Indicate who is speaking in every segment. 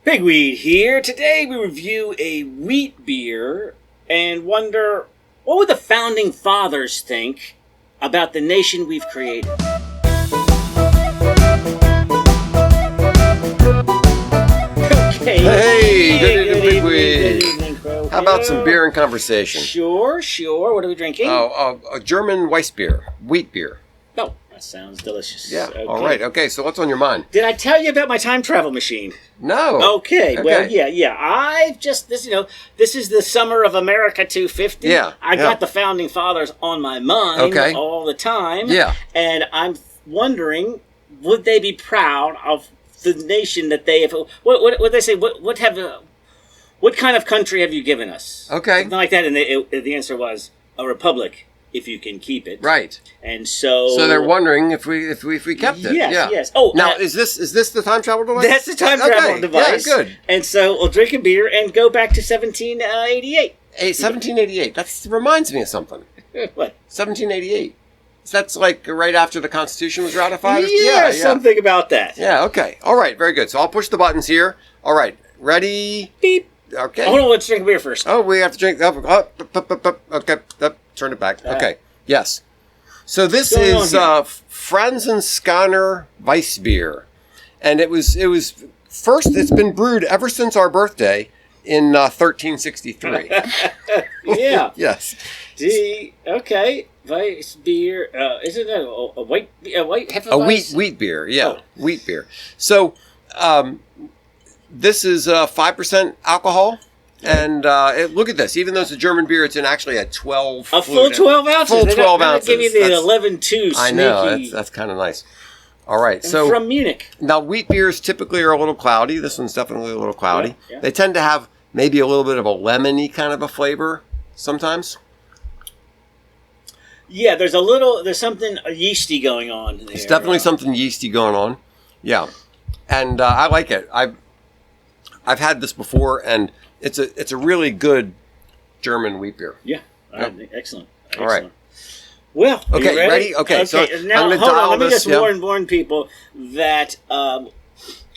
Speaker 1: Pigweed here. Today we review a wheat beer and wonder what would the founding fathers think about the nation we've created. Okay.
Speaker 2: Hey, good evening, Pigweed.
Speaker 1: Good evening, Crowhill.
Speaker 2: How about some beer and conversation?
Speaker 1: Sure. What are we drinking?
Speaker 2: A German Weissbier, wheat beer.
Speaker 1: Oh, that sounds delicious.
Speaker 2: Yeah.
Speaker 1: Okay.
Speaker 2: All right. Okay. So what's on your mind?
Speaker 1: Did I tell you about my time travel machine?
Speaker 2: No.
Speaker 1: Okay. Well, yeah. I've just this is the summer of America 250.
Speaker 2: Yeah.
Speaker 1: I got the founding fathers on my mind all the time.
Speaker 2: Yeah.
Speaker 1: And I'm wondering, would they be proud of the nation that they have? What they say? What kind of country have you given us?
Speaker 2: Okay.
Speaker 1: Something like that. And the answer was a republic, if you can keep it.
Speaker 2: Right.
Speaker 1: And so
Speaker 2: they're wondering if we kept it.
Speaker 1: Yes. Oh,
Speaker 2: now is this the time travel device?
Speaker 1: That's the time travel device.
Speaker 2: Yeah, good.
Speaker 1: And so we'll drink a beer and go back to 1788.
Speaker 2: 1788. That reminds me of something.
Speaker 1: What?
Speaker 2: 1788. That's like right after the Constitution was ratified?
Speaker 1: Yeah, something about that.
Speaker 2: Yeah, okay. All right, very good. So I'll push the buttons here. All right, ready?
Speaker 1: Beep.
Speaker 2: Okay.
Speaker 1: Hold on, let's drink a beer first.
Speaker 2: Oh, we have to drink. Okay, turn it back. Okay, yes. So this is Franzenskanner Weissbier, and it was first. It's been brewed ever since our birthday in 1363.
Speaker 1: Yeah.
Speaker 2: Yes.
Speaker 1: Okay. Weissbier. Isn't that a white Hefeweiss?
Speaker 2: A wheat beer. Yeah, wheat beer. So this is 5% alcohol. And look at this. Even though it's a German beer, it's actually at 12.
Speaker 1: A full 12 ounces.
Speaker 2: Full 12 ounces.
Speaker 1: Give you the 11.2.
Speaker 2: I know. That's kind of nice. All right. So
Speaker 1: from Munich.
Speaker 2: Now, wheat beers typically are a little cloudy. This one's definitely a little cloudy.
Speaker 1: Yeah.
Speaker 2: They tend to have maybe a little bit of a lemony kind of a flavor sometimes.
Speaker 1: Yeah, there's something yeasty going on there.
Speaker 2: There's definitely something yeasty going on. Yeah. And I like it. I've had this before, and it's a really good German wheat beer.
Speaker 1: Yeah. Excellent.
Speaker 2: All right.
Speaker 1: Well,
Speaker 2: okay,
Speaker 1: you ready?
Speaker 2: Okay, so
Speaker 1: now
Speaker 2: I'm
Speaker 1: hold on. Let me
Speaker 2: this,
Speaker 1: just warn people that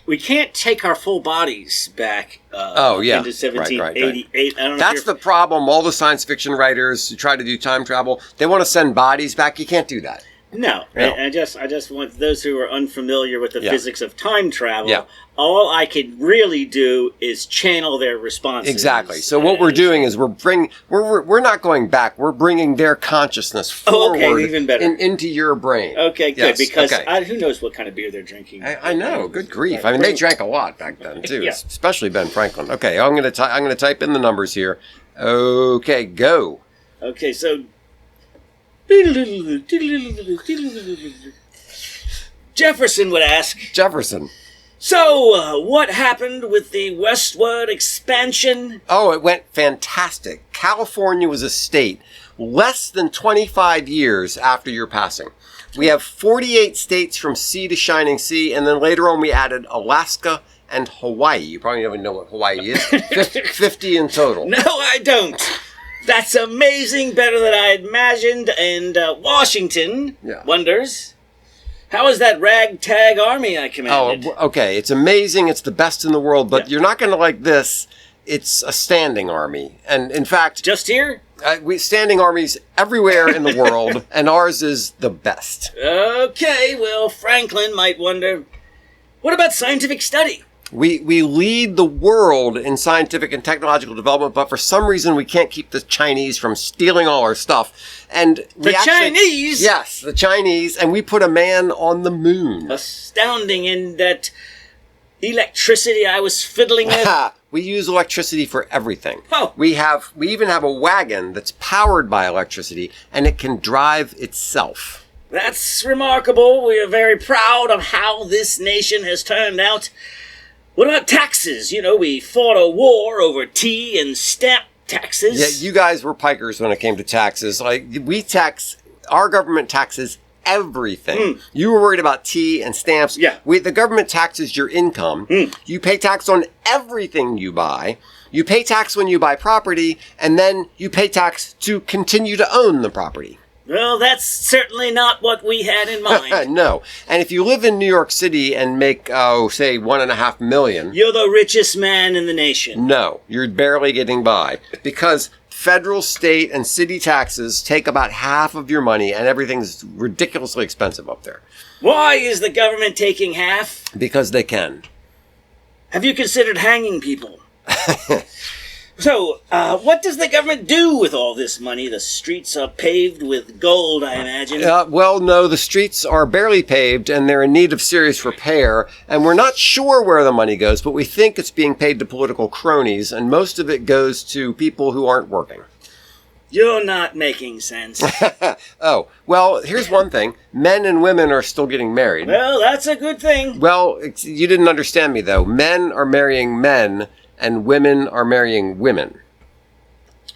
Speaker 1: we can't take our full bodies back into 1788.
Speaker 2: Right. That's the problem. All the science fiction writers who try to do time travel, they want to send bodies back. You can't do that.
Speaker 1: No. I just want those who are unfamiliar with the physics of time travel.
Speaker 2: Yeah.
Speaker 1: All I can really do is channel their responses.
Speaker 2: Exactly. So what we're doing is we're not going back. We're bringing their consciousness forward
Speaker 1: even better.
Speaker 2: Into your brain.
Speaker 1: Okay, good. Because who knows what kind of beer they're drinking?
Speaker 2: I know. Good grief. I mean, they drank a lot back then too, especially Ben Franklin. Okay, I'm going to type in the numbers here. Okay, go.
Speaker 1: Okay, so Jefferson would ask.
Speaker 2: Jefferson.
Speaker 1: So, what happened with the westward expansion?
Speaker 2: Oh, it went fantastic. California was a state less than 25 years after your passing. We have 48 states from sea to shining sea, and then later on we added Alaska and Hawaii. You probably don't even know what Hawaii is. 50 in total.
Speaker 1: No, I don't. That's amazing, better than I had imagined, and Washington wonders, how is that ragtag army I commanded?
Speaker 2: Oh, okay, it's amazing, it's the best in the world, but you're not going to like this. It's a standing army, and in fact...
Speaker 1: Just here?
Speaker 2: Standing armies everywhere in the world, and ours is the best.
Speaker 1: Okay, well, Franklin might wonder, what about scientific study?
Speaker 2: We lead the world in scientific and technological development, but for some reason we can't keep the Chinese from stealing all our stuff. And
Speaker 1: Chinese?
Speaker 2: Yes, the Chinese, and we put a man on the moon.
Speaker 1: Astounding. In that electricity I was fiddling with.
Speaker 2: We use electricity for everything.
Speaker 1: Oh.
Speaker 2: We even have a wagon that's powered by electricity, and it can drive itself.
Speaker 1: That's remarkable. We are very proud of how this nation has turned out. What about taxes? You know, we fought a war over tea and stamp taxes.
Speaker 2: Yeah, you guys were pikers when it came to taxes. Like, our government taxes everything. You were worried about tea and stamps.
Speaker 1: Yeah.
Speaker 2: The government taxes your income. You pay tax on everything you buy. You pay tax when you buy property, and then you pay tax to continue to own the property.
Speaker 1: Well, that's certainly not what we had in mind.
Speaker 2: No. And if you live in New York City and make, say, $1.5 million...
Speaker 1: You're the richest man in the nation.
Speaker 2: No, you're barely getting by. Because federal, state, and city taxes take about half of your money, and everything's ridiculously expensive up there.
Speaker 1: Why is the government taking half?
Speaker 2: Because they can.
Speaker 1: Have you considered hanging people? So, what does the government do with all this money? The streets are paved with gold, I imagine.
Speaker 2: Well, no, the streets are barely paved, and they're in need of serious repair, and we're not sure where the money goes, but we think it's being paid to political cronies, and most of it goes to people who aren't working.
Speaker 1: You're not making sense.
Speaker 2: Oh, well, here's one thing. Men and women are still getting married.
Speaker 1: Well, that's a good thing.
Speaker 2: Well, you didn't understand me, though. Men are marrying men, and women are marrying women.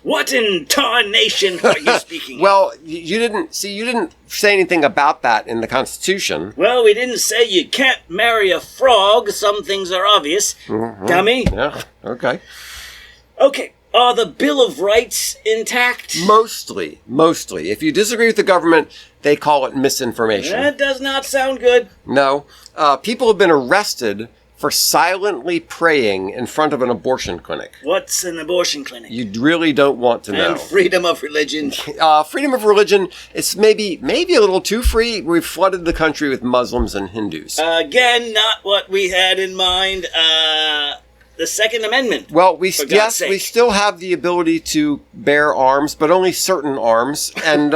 Speaker 1: What in tarnation are you speaking
Speaker 2: Well, you didn't say anything about that in the Constitution.
Speaker 1: Well, we didn't say you can't marry a frog. Some things are obvious.
Speaker 2: Mm-hmm.
Speaker 1: Dummy.
Speaker 2: Yeah, okay.
Speaker 1: Okay, are the Bill of Rights intact?
Speaker 2: Mostly. If you disagree with the government, they call it misinformation.
Speaker 1: That does not sound good.
Speaker 2: No. People have been arrested for silently praying in front of an abortion clinic.
Speaker 1: What's an abortion clinic?
Speaker 2: You really don't want to know.
Speaker 1: And freedom of religion.
Speaker 2: Freedom of religion, it's maybe a little too free. We've flooded the country with Muslims and Hindus.
Speaker 1: Again, not what we had in mind. The Second Amendment.
Speaker 2: Well, we still have the ability to bear arms, but only certain arms. And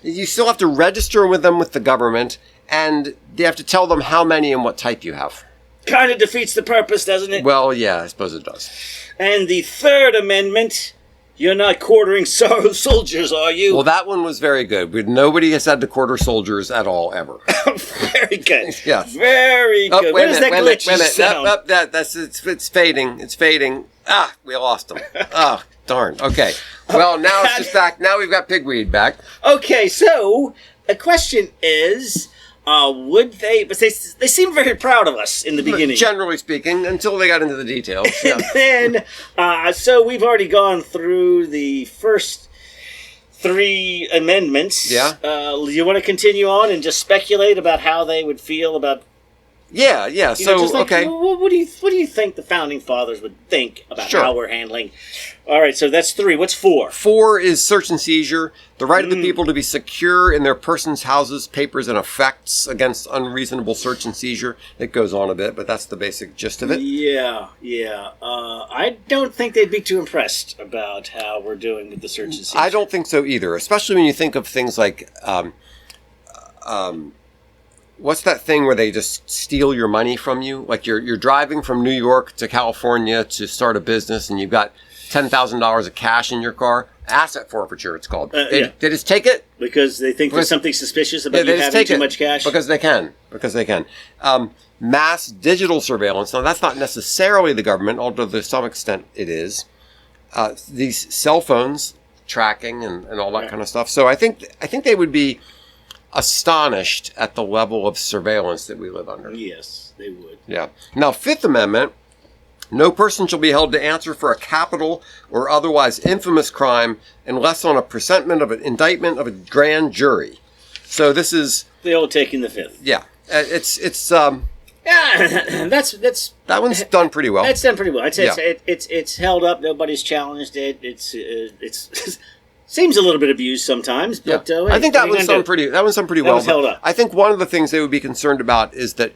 Speaker 2: you still have to register with them with the government, and you have to tell them how many and what type you have.
Speaker 1: Kind of defeats the purpose, doesn't it?
Speaker 2: Well, yeah, I suppose it does.
Speaker 1: And the Third Amendment, you're not quartering soldiers, are you?
Speaker 2: Well, that one was very good. Nobody has had to quarter soldiers at all, ever.
Speaker 1: Very good.
Speaker 2: Yes.
Speaker 1: Very good. What is that glitchy sound?
Speaker 2: It's fading. It's fading. Ah, we lost them. Ah, darn. Okay. Well, now it's just back. Now we've got Pigweed back.
Speaker 1: Okay, so the question is... would they? But they seem very proud of us in the beginning.
Speaker 2: Generally speaking, until they got into the details. Yeah.
Speaker 1: And then, so we've already gone through the first 3 amendments.
Speaker 2: Yeah.
Speaker 1: You want to continue on and just speculate about how they would feel about?
Speaker 2: Yeah. So, okay.
Speaker 1: What do you think the founding fathers would think about
Speaker 2: Sure.
Speaker 1: how we're handling? All right, so that's 3. What's 4?
Speaker 2: 4 is search and seizure. The right of the people to be secure in their persons, houses, papers, and effects against unreasonable search and seizure. It goes on a bit, but that's the basic gist of it.
Speaker 1: Yeah. I don't think they'd be too impressed about how we're doing with the search and seizure.
Speaker 2: I don't think so either, especially when you think of things like... what's that thing where they just steal your money from you? Like you're driving from New York to California to start a business, and you've got $10,000 of cash in your car. Asset forfeiture, it's called. They just take it
Speaker 1: because they think there's something suspicious about you having too much cash.
Speaker 2: Because they can. Mass digital surveillance. Now that's not necessarily the government, although to some extent it is. These cell phones tracking and all that kind of stuff. So I think they would be astonished at the level of surveillance that we live under.
Speaker 1: Yes, they would.
Speaker 2: Yeah. Now, Fifth Amendment, no person shall be held to answer for a capital or otherwise infamous crime unless on a presentment of an indictment of a grand jury. So this is...
Speaker 1: the old taking the fifth.
Speaker 2: Yeah. It's
Speaker 1: yeah, that's...
Speaker 2: That one's done pretty well.
Speaker 1: It's done pretty well. I'd say it's held up. Nobody's challenged it. It's seems a little bit abused sometimes, but
Speaker 2: I think that one's done pretty well.
Speaker 1: Was held up.
Speaker 2: I think one of the things they would be concerned about is that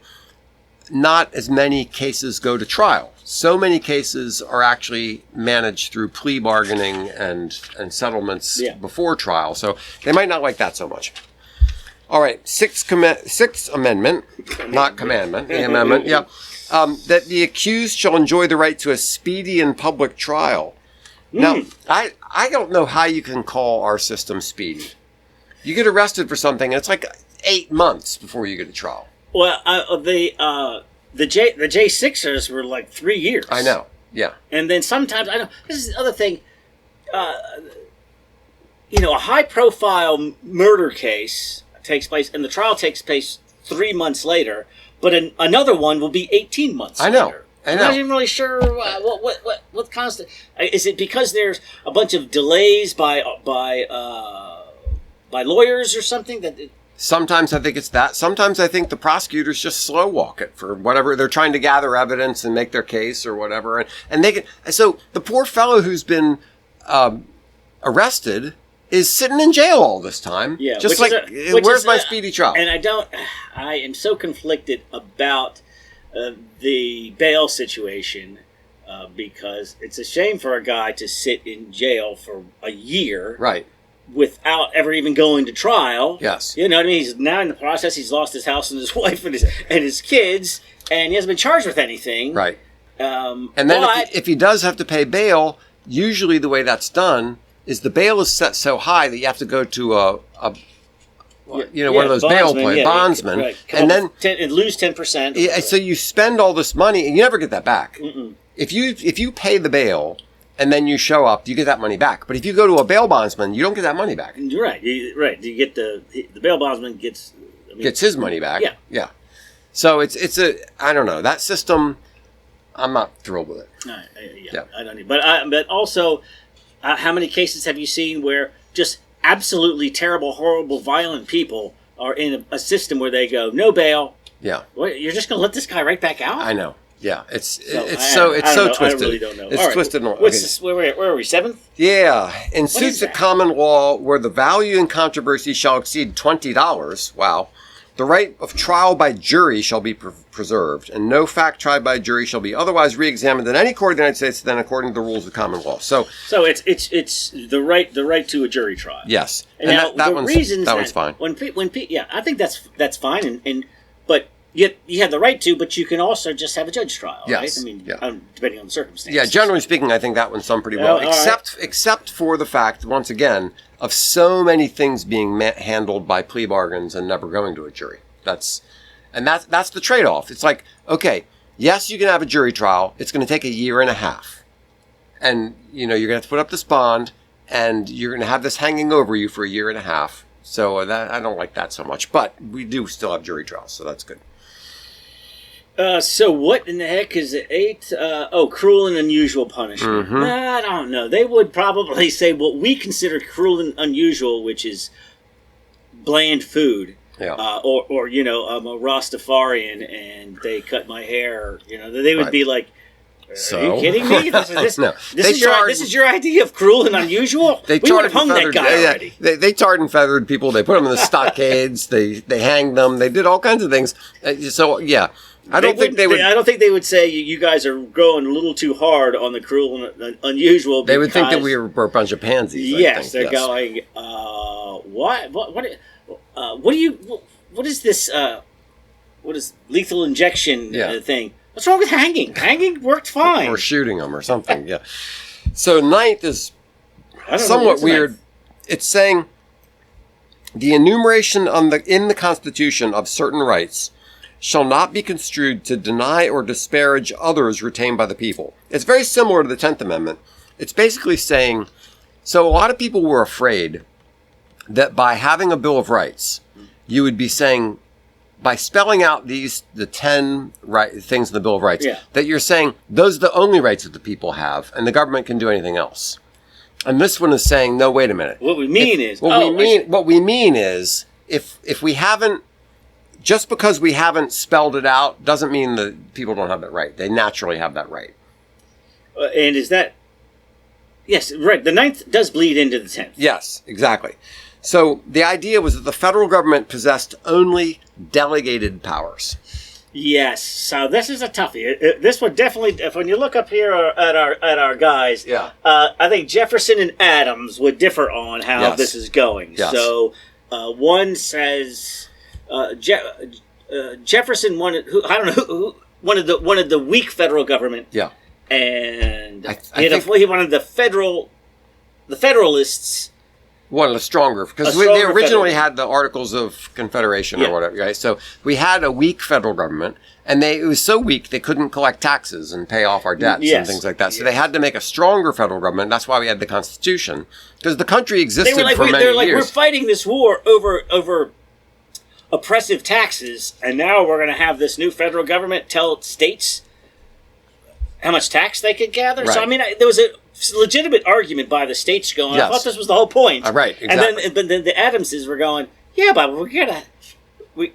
Speaker 2: not as many cases go to trial. So many cases are actually managed through plea bargaining and settlements before trial. So they might not like that so much. All right, Sixth Amendment, not commandment, the amendment, that the accused shall enjoy the right to a speedy and public trial. Now, I don't know how you can call our system speedy. You get arrested for something, and it's like 8 months before you get a trial.
Speaker 1: Well, the J6ers were like 3 years.
Speaker 2: I know, yeah.
Speaker 1: And then sometimes, I know, this is the other thing, a high-profile murder case takes place, and the trial takes place 3 months later, but another one will be 18 months later. I'm not even really sure what constant. Is it because there's a bunch of delays by by lawyers or something that.
Speaker 2: Sometimes I think it's that. Sometimes I think the prosecutors just slow walk it for whatever they're trying to gather evidence and make their case or whatever. And they can. So the poor fellow who's been arrested is sitting in jail all this time.
Speaker 1: Yeah,
Speaker 2: just like where's my speedy trial?
Speaker 1: And I am so conflicted about the bail situation because it's a shame for a guy to sit in jail for a year,
Speaker 2: Right.
Speaker 1: without ever even going to trial.
Speaker 2: Yes.
Speaker 1: You know what I mean? He's now in the process. He's lost his house and his wife and his kids, and he hasn't been charged with anything.
Speaker 2: Right. And then if he does have to pay bail, usually the way that's done is the bail is set so high that you have to go to one of those bail plans, bondsmen,
Speaker 1: right.
Speaker 2: And then
Speaker 1: and lose 10%.
Speaker 2: Yeah, so you spend all this money and you never get that back.
Speaker 1: Mm-mm.
Speaker 2: If you pay the bail and then you show up, you get that money back. But if you go to a bail bondsman, you don't get that money back.
Speaker 1: You're right. Right. You get the bail bondsman gets
Speaker 2: his money back.
Speaker 1: Yeah.
Speaker 2: Yeah. So it's I don't know, that system. I'm not thrilled with it.
Speaker 1: Yeah. I don't need. But also, how many cases have you seen where just absolutely terrible, horrible, violent people are in a system where they go no bail?
Speaker 2: Yeah.
Speaker 1: What, you're just going to let this guy right back out?
Speaker 2: I know. Yeah, it's
Speaker 1: so
Speaker 2: twisted.
Speaker 1: I really don't know.
Speaker 2: It's
Speaker 1: right.
Speaker 2: twisted.
Speaker 1: Where are we? 7th?
Speaker 2: Yeah, in suits at common law where the value in controversy shall exceed $20. Wow. The right of trial by jury shall be preserved, and no fact tried by jury shall be otherwise re-examined in any court of the United States than according to the rules of common law. So
Speaker 1: it's the right to a jury trial.
Speaker 2: Yes,
Speaker 1: and now, that one's
Speaker 2: fine.
Speaker 1: I think that's fine, but you have the right to, but you can also just have a judge trial,
Speaker 2: yes.
Speaker 1: right? I mean,
Speaker 2: yeah.
Speaker 1: Depending on the circumstances.
Speaker 2: Yeah, generally speaking, I think that one's done pretty well, except for the fact, once again, of so many things being handled by plea bargains and never going to a jury. That's the trade-off. It's like, okay, yes, you can have a jury trial. It's going to take a year and a half. And, you're going to have to put up this bond, and you're going to have this hanging over you for a year and a half. So I don't like that so much. But we do still have jury trials, so that's good.
Speaker 1: So what in the heck is it? 8? Cruel and unusual punishment.
Speaker 2: Mm-hmm.
Speaker 1: I don't know. They would probably say what we consider cruel and unusual, which is bland food.
Speaker 2: Yeah.
Speaker 1: Or I'm a Rastafarian and they cut my hair. They would be like, "Are you kidding me? This is your idea of cruel and unusual? We would have hung that guy already."
Speaker 2: They tarred and feathered people. They put them in the stockades. They hanged them. They did all kinds of things. So yeah. I don't think they would say you guys are going a little too hard on the cruel and unusual. They would think that we were a bunch of pansies.
Speaker 1: Yes, they're going. What is this? What is lethal injection thing? What's wrong with hanging? Hanging worked fine.
Speaker 2: Or shooting them or something. Yeah. So 9th is somewhat weird. It's saying the enumeration in the Constitution of certain rights shall not be construed to deny or disparage others retained by the people. It's very similar to the 10th Amendment. It's basically saying, so a lot of people were afraid that by having a Bill of Rights, you would be saying, by spelling out the 10 things in the Bill of Rights, that you're saying those are the only rights that the people have, and the government can do anything else. And this one is saying, no, wait a minute.
Speaker 1: What we mean is
Speaker 2: if we haven't, just because we haven't spelled it out doesn't mean that people don't have that right. They naturally have that right.
Speaker 1: And is that... Yes, right. The 9th does bleed into the 10th.
Speaker 2: Yes, exactly. So the idea was that the federal government possessed only delegated powers.
Speaker 1: Yes. So this is a toughie. This would definitely, when you look up here at our guys, I think Jefferson and Adams would differ on how this is going.
Speaker 2: Yes.
Speaker 1: So one says Jefferson wanted the weak federal government.
Speaker 2: Yeah.
Speaker 1: And he wanted the Federalists.
Speaker 2: One of the stronger, because they originally had the Articles of Confederation or whatever, right? So we had a weak federal government, and it was so weak they couldn't collect taxes and pay off our debts and things like that. So they had to make a stronger federal government. That's why we had the Constitution, because the country existed for many years.
Speaker 1: We're fighting this war over oppressive taxes, and now we're going to have this new federal government tell states how much tax they could gather.
Speaker 2: Right.
Speaker 1: So, I mean, there was a legitimate argument by the states going, I thought this was the whole point.
Speaker 2: Right, exactly.
Speaker 1: And then the Adamses were going, yeah, but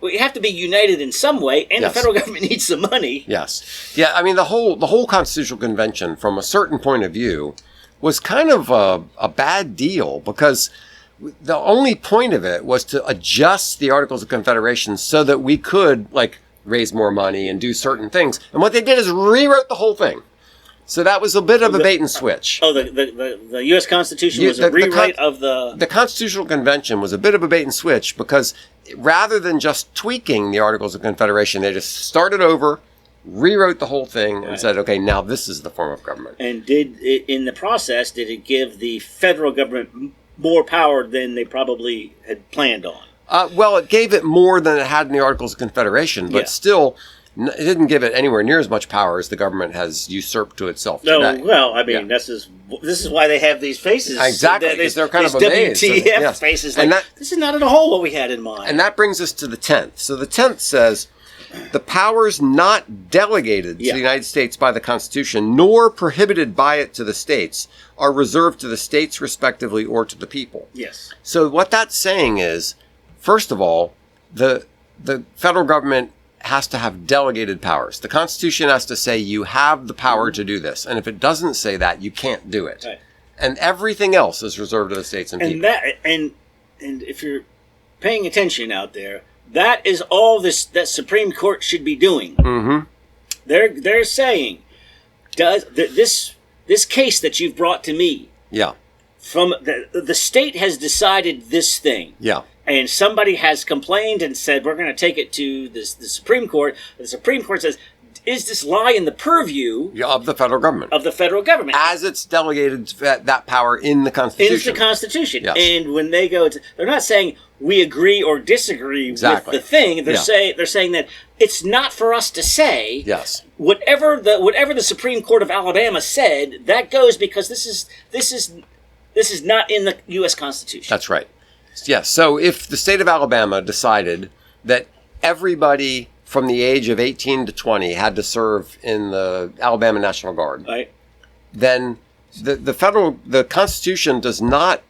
Speaker 1: we have to be united in some way, and the federal government needs some money.
Speaker 2: Yes. Yeah, I mean, the whole Constitutional Convention, from a certain point of view, was kind of a bad deal, because the only point of it was to adjust the Articles of Confederation so that we could, like, raise more money and do certain things. And what they did is rewrote the whole thing. So that was a bit of a bait and switch.
Speaker 1: Oh, the U.S. Constitution was a rewrite of the...
Speaker 2: The Constitutional Convention was a bit of a bait and switch, because rather than just tweaking the Articles of Confederation, they just started over, rewrote the whole thing, and said, okay, now this is the form of government.
Speaker 1: And in the process, did it give the federal government more power than they probably had planned on?
Speaker 2: Well, it gave it more than it had in the Articles of Confederation, but still... It didn't give it anywhere near as much power as the government has usurped to itself today.
Speaker 1: No, well, I mean, this is why they have these faces.
Speaker 2: Exactly, because they're kind of amazed.
Speaker 1: WTF faces. Like, this is not at all what we had in mind.
Speaker 2: And that brings us to the 10th. So the 10th says, the powers not delegated to the United States by the Constitution, nor prohibited by it to the states, are reserved to the states respectively or to the people.
Speaker 1: Yes.
Speaker 2: So what that's saying is, first of all, the federal government has to have delegated powers. The Constitution has to say you have the power to do this. And if it doesn't say that, you can't do it. Right. And everything else is reserved to the states and people.
Speaker 1: And if you're paying attention out there, that is all that Supreme Court should be doing.
Speaker 2: Mm-hmm.
Speaker 1: They're saying, this case that you've brought to me, from the state has decided this thing.
Speaker 2: Yeah.
Speaker 1: And somebody has complained and said, we're going to take it to the Supreme Court. The Supreme Court says, is this lie in the purview
Speaker 2: of the federal government?
Speaker 1: Of the federal government.
Speaker 2: As it's delegated that power in the Constitution.
Speaker 1: In the Constitution.
Speaker 2: Yes.
Speaker 1: And when they go to, they're not saying we agree or disagree with the thing. They're saying that it's not for us to say.
Speaker 2: Yes.
Speaker 1: Whatever the Supreme Court of Alabama said, that goes because this is not in the U.S. Constitution.
Speaker 2: That's right. Yes. So if the state of Alabama decided that everybody from the age of 18 to 20 had to serve in the Alabama National Guard,
Speaker 1: right,
Speaker 2: then the Constitution does not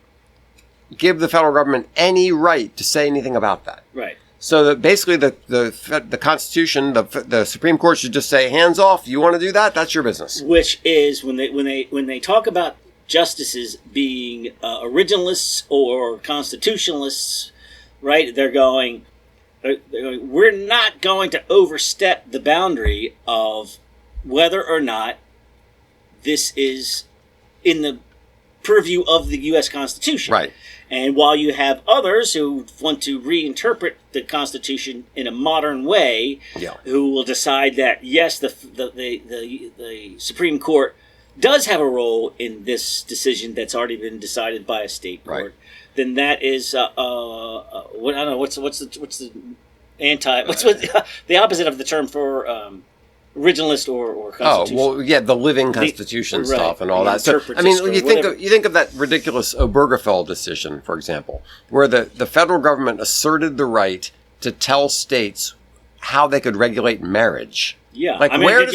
Speaker 2: give the federal government any right to say anything about that.
Speaker 1: Right.
Speaker 2: So that basically the Constitution, the Supreme Court should just say, hands off. You want to do that? That's your business.
Speaker 1: Which is when they talk about justices being originalists or constitutionalists, right? They're going, we're not going to overstep the boundary of whether or not this is in the purview of the U.S. Constitution.
Speaker 2: Right.
Speaker 1: And while you have others who want to reinterpret the Constitution in a modern way, who will decide that, yes, the Supreme Court does have a role in this decision that's already been decided by a state court, then that is I don't know what's the the opposite of the term for originalist or constitution.
Speaker 2: Oh, well, the living constitution stuff and all that. So, I mean, you think of that ridiculous Obergefell decision, for example, where the federal government asserted the right to tell states how they could regulate marriage.
Speaker 1: Yeah,
Speaker 2: like,
Speaker 1: I mean, did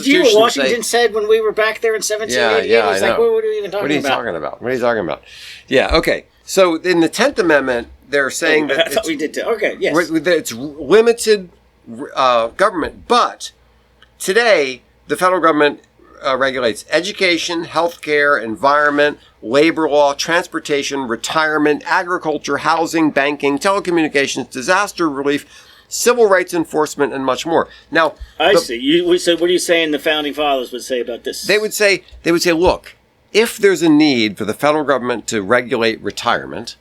Speaker 1: you hear what Washington said when we were back there in 1788?
Speaker 2: Yeah,
Speaker 1: it's like, what are you even talking about?
Speaker 2: What are you talking about? Yeah, okay. So in the 10th Amendment, they're saying that
Speaker 1: I thought we did too. Okay, yes.
Speaker 2: It's limited government, but today the federal government regulates education, healthcare, environment, labor law, transportation, retirement, agriculture, housing, banking, telecommunications, disaster relief, civil rights enforcement, and much more. Now,
Speaker 1: see. So what are you saying the Founding Fathers would say about this?
Speaker 2: They would say, look, if there's a need for the federal government to regulate retirement,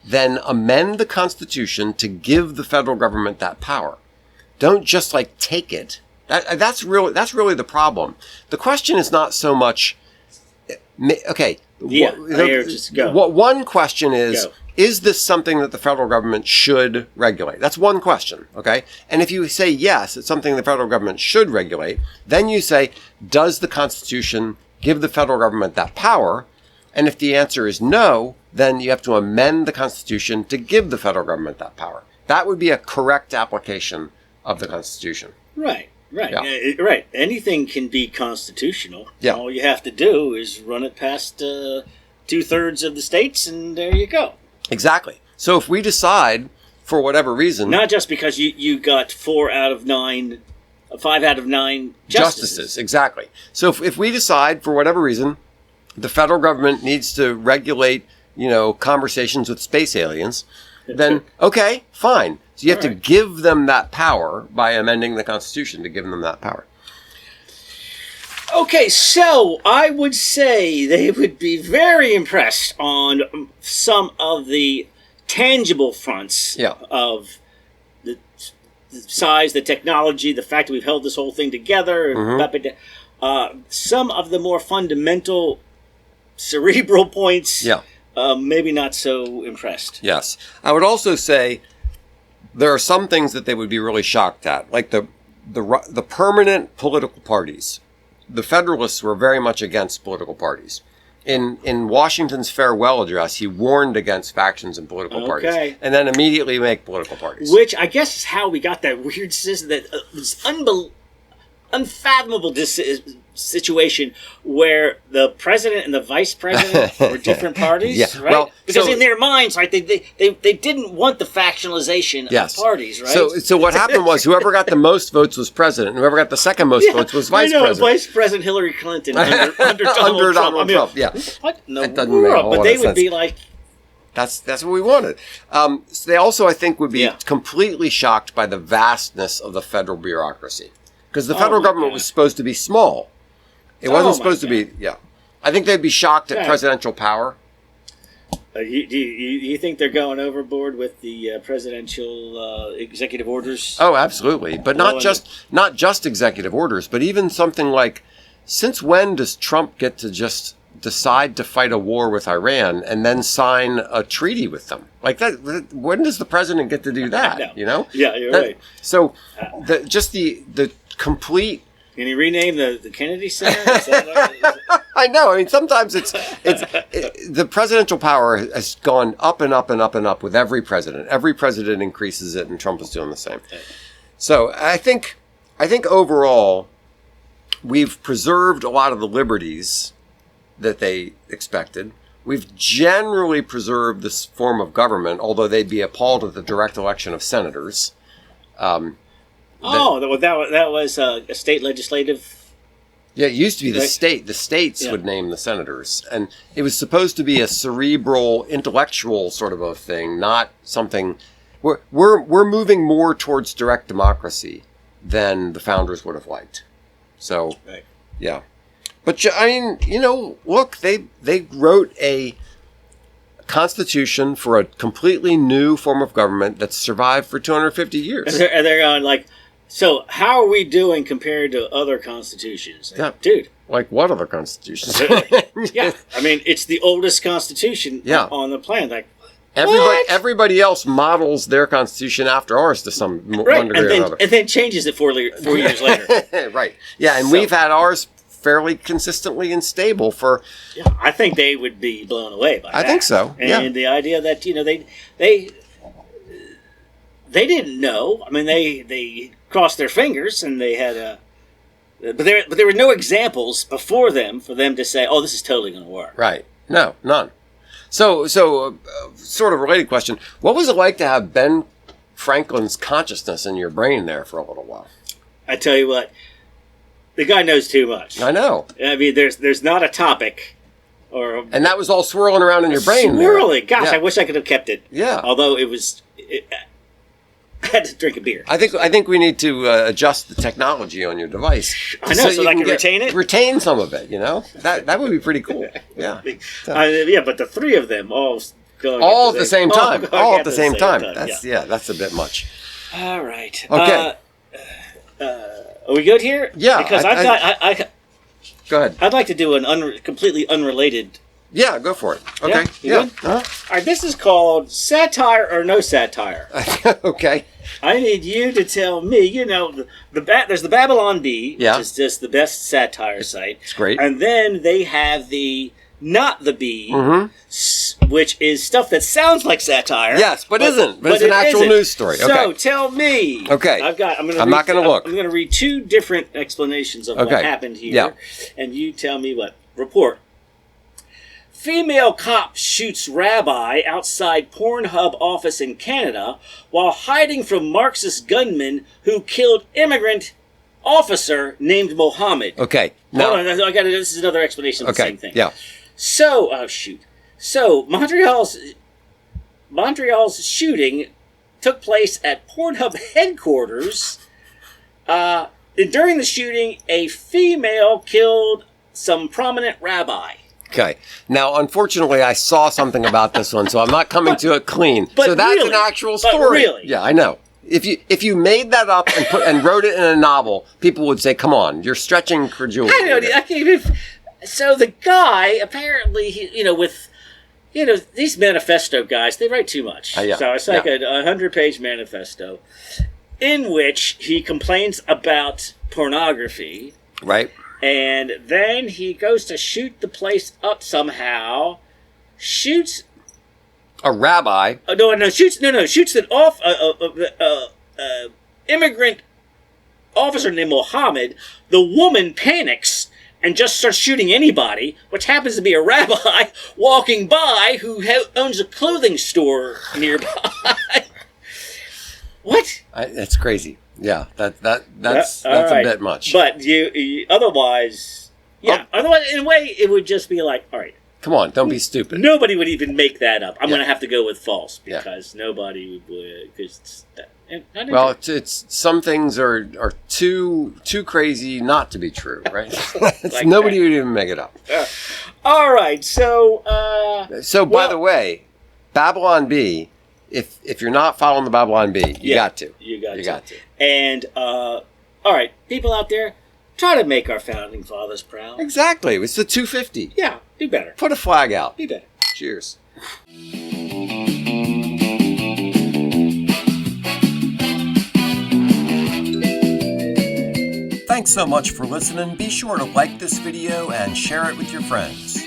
Speaker 2: then amend the Constitution to give the federal government that power. Don't just take it. That's really the problem. The question is not so much. Okay. One question is. Go. Is this something that the federal government should regulate? That's one question, okay? And if you say yes, it's something the federal government should regulate, then you say, does the Constitution give the federal government that power? And if the answer is no, then you have to amend the Constitution to give the federal government that power. That would be a correct application of the Constitution.
Speaker 1: Right. Right,
Speaker 2: Yeah.
Speaker 1: Right. Anything can be constitutional.
Speaker 2: Yeah.
Speaker 1: All you have to do is run it past 2/3 of the states, and there you go.
Speaker 2: Exactly. So if we decide, for whatever reason...
Speaker 1: Not just because you got 5 out of 9 justices.
Speaker 2: Exactly. So if we decide, for whatever reason, the federal government needs to regulate, conversations with space aliens, then, okay, fine. So you have to give them that power by amending the Constitution to give them that power.
Speaker 1: Okay, so I would say they would be very impressed on some of the tangible fronts of the size, the technology, the fact that we've held this whole thing together. Some of the more fundamental cerebral points, maybe not so impressed.
Speaker 2: Yes. I would also say there are some things that they would be really shocked at, like the permanent political parties. The Federalists were very much against political parties. In Washington's farewell address, he warned against factions and political parties, and then immediately make political parties.
Speaker 1: Which I guess is how we got that weird system, this unfathomable situation where the president and the vice president were different parties, right? Well, because in their minds, right, they didn't want the factionalization of parties, right?
Speaker 2: So what happened was whoever got the most votes was president, and whoever got the second most votes was vice president.
Speaker 1: Vice President Hillary Clinton under Donald Trump.
Speaker 2: Trump.
Speaker 1: What in the world? But they would be like...
Speaker 2: That's what we wanted. So they also, I think, would be completely shocked by the vastness of the federal bureaucracy. Because the federal government was supposed to be small. It wasn't supposed to be, I think they'd be shocked at presidential power.
Speaker 1: You think they're going overboard with the presidential executive orders?
Speaker 2: Oh, absolutely. But not just executive orders, but even something like, since when does Trump get to just decide to fight a war with Iran and then sign a treaty with them? Like that, when does the president get to do that?
Speaker 1: No. Yeah, you're right.
Speaker 2: So the complete...
Speaker 1: Can you rename the Kennedy Center?
Speaker 2: I know. I mean, sometimes the presidential power has gone up and up and up and up with every president. Every president increases it, and Trump is doing the same. So I think overall, we've preserved a lot of the liberties that they expected. We've generally preserved this form of government, although they'd be appalled at the direct election of senators.
Speaker 1: That was a state legislative...
Speaker 2: Yeah, it used to be the state. The states would name the senators. And it was supposed to be a cerebral, intellectual sort of a thing, not something... We're moving more towards direct democracy than the founders would have liked. So, yeah. But, I mean, look, they wrote a constitution for a completely new form of government that's survived for 250 years.
Speaker 1: And they're going like... So, how are we doing compared to other constitutions? Dude.
Speaker 2: Like what other constitutions?
Speaker 1: Yeah. I mean, it's the oldest constitution on the planet. Like,
Speaker 2: everybody else models their constitution after ours to some one degree or another.
Speaker 1: And then changes it 4 years later.
Speaker 2: Right. Yeah, and we've had ours fairly consistently and stable for...
Speaker 1: Yeah, I think they would be blown away by that.
Speaker 2: I think so,
Speaker 1: And the idea that, they didn't know. I mean, they crossed their fingers, and they had but there were no examples before them for them to say, "Oh, this is totally going to work."
Speaker 2: Right? No, none. So, sort of related question: what was it like to have Ben Franklin's consciousness in your brain there for a little while?
Speaker 1: I tell you what, the guy knows too much.
Speaker 2: I know.
Speaker 1: I mean, there's not a topic,
Speaker 2: and that was all swirling around in your brain.
Speaker 1: Swirling. Gosh, I wish I could have kept it.
Speaker 2: Yeah.
Speaker 1: Although I had to drink a beer.
Speaker 2: I think we need to adjust the technology on your device.
Speaker 1: I know, so I can retain it?
Speaker 2: Retain some of it, That would be pretty cool. Yeah.
Speaker 1: But the three of them all
Speaker 2: at the same time. All at the same time. That's a bit much.
Speaker 1: All right.
Speaker 2: Okay.
Speaker 1: Are we good here?
Speaker 2: Yeah.
Speaker 1: Because
Speaker 2: go ahead.
Speaker 1: I'd like to do an completely unrelated...
Speaker 2: Yeah, go for it. Okay.
Speaker 1: Yeah. Uh-huh. All right, this is called Satire or No Satire.
Speaker 2: Okay.
Speaker 1: I need you to tell me, there's the Babylon Bee, which is just the best satire site.
Speaker 2: It's great.
Speaker 1: And then they have the Not the Bee, which is stuff that sounds like satire.
Speaker 2: Yes, but isn't. But it's an actual news story. Okay.
Speaker 1: So tell me.
Speaker 2: Okay.
Speaker 1: I'm
Speaker 2: not going to look.
Speaker 1: I'm going to read two different explanations of what happened here, and you tell me what. Report. Female cop shoots rabbi outside Pornhub office in Canada while hiding from Marxist gunman who killed immigrant officer named Mohammed.
Speaker 2: Okay.
Speaker 1: Hold on, this is another explanation of the same thing.
Speaker 2: Yeah.
Speaker 1: So, So, Montreal's shooting took place at Pornhub headquarters. During the shooting, a female killed some prominent rabbi.
Speaker 2: Okay. Now, unfortunately, I saw something about this one, so I'm not coming to it clean. So that's an actual story.
Speaker 1: But really?
Speaker 2: Yeah, I know. If you made that up and wrote it in a novel, people would say, "Come on, you're stretching credulity."
Speaker 1: I don't know. I can't even. So the guy apparently, these manifesto guys, they write too much. So it's like a 100-page manifesto in which he complains about pornography.
Speaker 2: Right.
Speaker 1: And then he goes to shoot the place up somehow, shoots
Speaker 2: a rabbi.
Speaker 1: Shoots an immigrant officer named Mohammed. The woman panics and just starts shooting anybody, which happens to be a rabbi walking by who owns a clothing store nearby. What?
Speaker 2: That's crazy. Yeah, that's a bit much.
Speaker 1: But you otherwise, otherwise, in a way, it would just be like, all right,
Speaker 2: come on, don't be stupid.
Speaker 1: Nobody would even make that up. I'm going to have to go with false because nobody would. Well,
Speaker 2: it's some things are too crazy not to be true, right?
Speaker 1: Like
Speaker 2: nobody would even make it up.
Speaker 1: All right, so
Speaker 2: by the way, Babylon Bee. If you're not following the Babylon Bee, you got to.
Speaker 1: You got to. And, all right, people out there, try to make our founding fathers proud.
Speaker 2: Exactly. It's the 250.
Speaker 1: Yeah, do better.
Speaker 2: Put a flag out.
Speaker 1: Be better.
Speaker 2: Cheers. Thanks so much for listening. Be sure to like this video and share it with your friends.